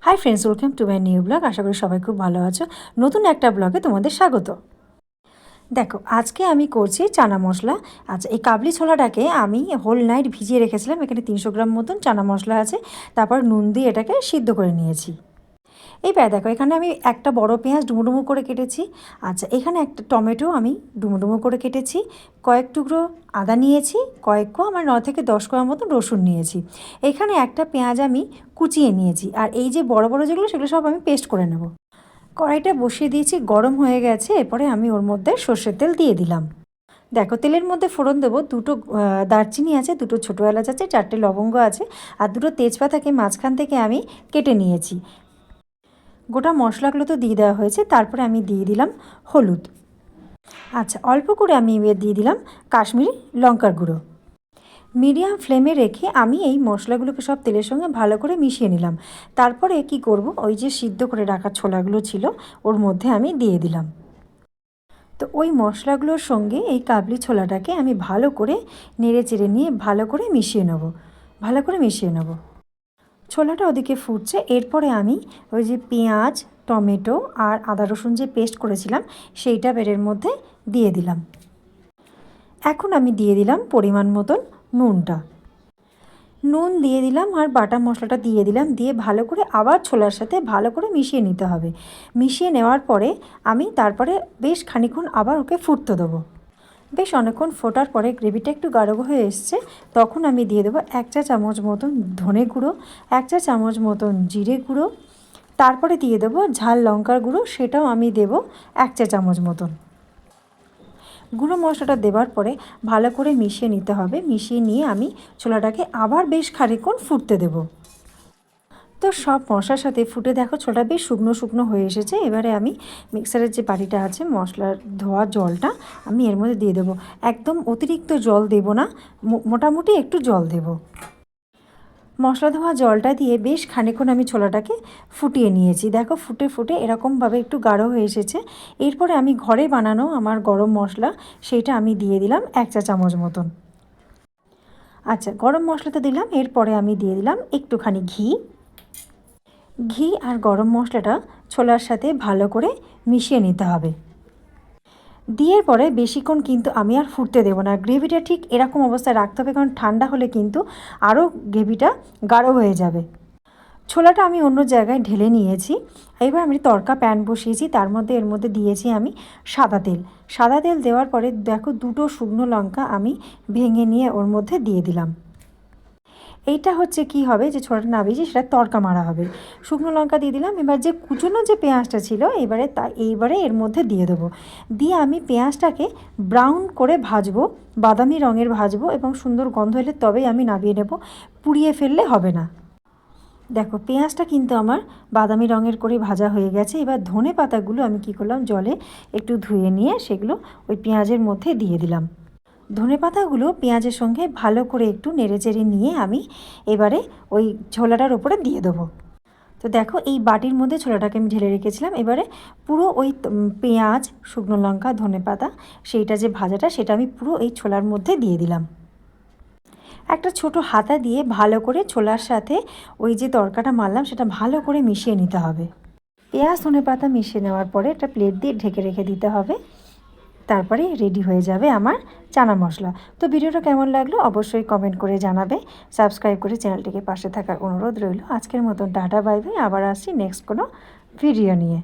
High friends, welcome to my new blog. আশা করি সবাই খুব ভালো আছো। নতুন একটা ব্লগে তোমাদের স্বাগত। দেখো, আজকে আমি করছি চানা মশলা। আচ্ছা, এই কাবলি ছোলাটাকে আমি হোল নাইট ভিজিয়ে রেখেছিলাম। এখানে 300 গ্রাম মতন চানা মশলা আছে। তারপর নুন দিয়ে এটাকে সিদ্ধ করে নিয়েছি। এইবার দেখো, এখানে আমি একটা বড় পেঁয়াজ ডুমো ডুমো করে কেটেছি। আচ্ছা, এখানে একটা টমেটো আমি ডুমো ডুমো করে কেটেছি। কয়েক টুকরো আদা নিয়েছি, কয়েক কোয়া আমার 9 থেকে 10 কোয়া মতো রসুন নিয়েছি। এখানে একটা পেঁয়াজ আমি কুচিয়ে নিয়েছি। আর এই যে বড় বড় যেগুলো, সেগুলো সব আমি পেস্ট করে নেব। কড়াইটা বসিয়ে দিয়েছি, গরম হয়ে গেছে। এরপরে আমি ওর মধ্যে সর্ষের তেল দিয়ে দিলাম। দেখো, তেলের মধ্যে ফোড়ন দেবো। দুটো দারচিনি আছে, দুটো ছোটো এলাচ আছে, 4টে লবঙ্গ আছে, আর দুটো তেজপাতাকে মাঝখান থেকে আমি কেটে নিয়েছি। গোটা মশলাগুলো তো দিয়ে দেওয়া হয়েছে। তারপরে আমি দিয়ে দিলাম হলুদ। আচ্ছা, অল্প করে আমি এবার দিয়ে দিলাম কাশ্মীরি লঙ্কার গুঁড়ো। মিডিয়াম ফ্লেমে রেখে আমি এই মশলাগুলোকে সব তেলের সঙ্গে ভালো করে মিশিয়ে নিলাম। তারপরে কি করব, ওই যে সিদ্ধ করে রাখা ছোলাগুলো ছিল ওর মধ্যে আমি দিয়ে দিলাম। তো ওই মশলাগুলোর সঙ্গে এই কাবলি ছোলাটাকে আমি ভালো করে নেড়ে চেড়ে নিয়ে ভালো করে মিশিয়ে নেব। ছোলাটা ওদিকে ফুটছে। এরপরে আমি ওই যে পেঁয়াজ, টমেটো আর আদা রসুন যে পেস্ট করেছিলাম সেইটা এর মধ্যে দিয়ে দিলাম। এখন আমি দিয়ে দিলাম পরিমাণ মতন নুন দিয়ে দিলাম আর বাটা মশলাটা দিয়ে দিলাম। দিয়ে ভালো করে আবার ছোলার সাথে ভালো করে মিশিয়ে নিতে হবে। মিশিয়ে নেওয়ার পরে আমি তারপরে বেশ খানিকক্ষণ আবার ওকে ফুটতে দেবো। বেশ অনেকক্ষণ ফোটার পরে গ্রেভিটা একটু গাঢ় হয়ে এসছে। তখন আমি দিয়ে দেবো 1 চা চামচ মতন ধনে গুঁড়ো, 1 চা চামচ মতন জিরে গুঁড়ো। তারপরে দিয়ে দেবো ঝাল লঙ্কার গুঁড়ো, সেটাও আমি দেবো 1 চা চামচ মতন। গুঁড়ো মশলাটা দেওয়ার পরে ভালো করে মিশিয়ে নিতে হবে। মিশিয়ে নিয়ে আমি ছোলাটাকে আবার বেশ খানিকক্ষণ ফুটতে দেবো। তো সব মশলার সাথে ফুটে দেখো ছোলাটা বেশ শুকনো শুকনো হয়ে এসেছে। এবারে আমি মিক্সারের যে বাটিটা আছে, মশলার ধোয়া জলটা আমি এর মধ্যে দিয়ে দেবো। একদম অতিরিক্ত জল দেব না, মোটামুটি একটু জল দেব। মশলা ধোয়া জলটা দিয়ে বেশ খানিকক্ষণ আমি ছোলাটাকে ফুটিয়ে নিয়েছি। দেখো, ফুটে ফুটে এরকমভাবে একটু গাঢ় হয়ে এসেছে। এরপরে আমি ঘরে বানানো আমার গরম মশলা, সেইটা আমি দিয়ে দিলাম 1 চা চামচ মতন। আচ্ছা, গরম মশলা তো দিলাম। এরপরে আমি দিয়ে দিলাম একটুখানি ঘি আর গরম মশলাটা ছোলার সাথে ভালো করে মিশিয়ে নিতে হবে। দিয়ে পরে বেশিক্ষণ কিন্তু আমি আর ফুটতে দেবো না। গ্রেভিটা ঠিক এরকম অবস্থায় রাখতে হবে, কারণ ঠান্ডা হলে কিন্তু আরও গ্রেভিটা গাঢ় হয়ে যাবে। ছোলাটা আমি অন্য জায়গায় ঢেলে নিয়েছি। এবার আমি তড়কা প্যান বসিয়েছি, তার মধ্যে এর মধ্যে দিয়েছি আমি সাদা তেল দেওয়ার পরে দেখো, দুটো শুকনো লঙ্কা আমি ভেঙে নিয়ে ওর মধ্যে দিয়ে দিলাম। এইটা হচ্ছে কি হবে, যে ছোলাটা না ভেজে সেটা তড়কা মারা হবে। শুকনো লঙ্কা দিয়ে দিলাম। এবার যে কুচনো যে পেঁয়াজটা ছিল এইবারে এর মধ্যে দিয়ে দেবো। দিয়ে আমি পেঁয়াজটাকে ব্রাউন করে ভাজবো, বাদামি রঙের ভাজবো, এবং সুন্দর গন্ধ এলে তবেই আমি নামিয়ে নেব। পুড়িয়ে ফেললে হবে না। দেখো, পেঁয়াজটা কিন্তু আমার বাদামি রঙের করে ভাজা হয়ে গেছে। এবার ধনে পাতাগুলো আমি কি করলাম, জলে একটু ধুয়ে নিয়ে সেগুলো ওই পেঁয়াজের মধ্যে দিয়ে দিলাম। ধনে পাতাগুলো পেঁয়াজের সঙ্গে ভালো করে একটু নেড়েচেড়ে নিয়ে আমি এবারে ওই ছোলাটার ওপরে দিয়ে দেবো। তো দেখো, এই বাটির মধ্যে ছোলাটাকে আমি ঢেলে রেখেছিলাম। এবারে পুরো ওই পেঁয়াজ, শুকনো লঙ্কা, ধনে পাতা, সেইটা যে ভাজাটা, সেটা আমি পুরো এই ছোলার মধ্যে দিয়ে দিলাম। একটা ছোট হাতা দিয়ে ভালো করে ছোলার সাথে ওই যে তড়কাটা মারলাম সেটা ভালো করে মিশিয়ে নিতে হবে। পেঁয়াজ ধনে পাতা মিশিয়ে নেওয়ার পরে একটা প্লেট দিয়ে ঢেকে রেখে দিতে হবে। তারপরে রেডি হয়ে যাবে আমার চানা মশলা। তো ভিডিওটা কেমন লাগলো অবশ্যই কমেন্ট করে জানাবে। সাবস্ক্রাইব করে চ্যানেলটিকে পাশে থাকার অনুরোধ রইল। আজকের মতন টাটা, বাই বাই। আবার আসছি নেক্সট কোনো ভিডিও নিয়ে।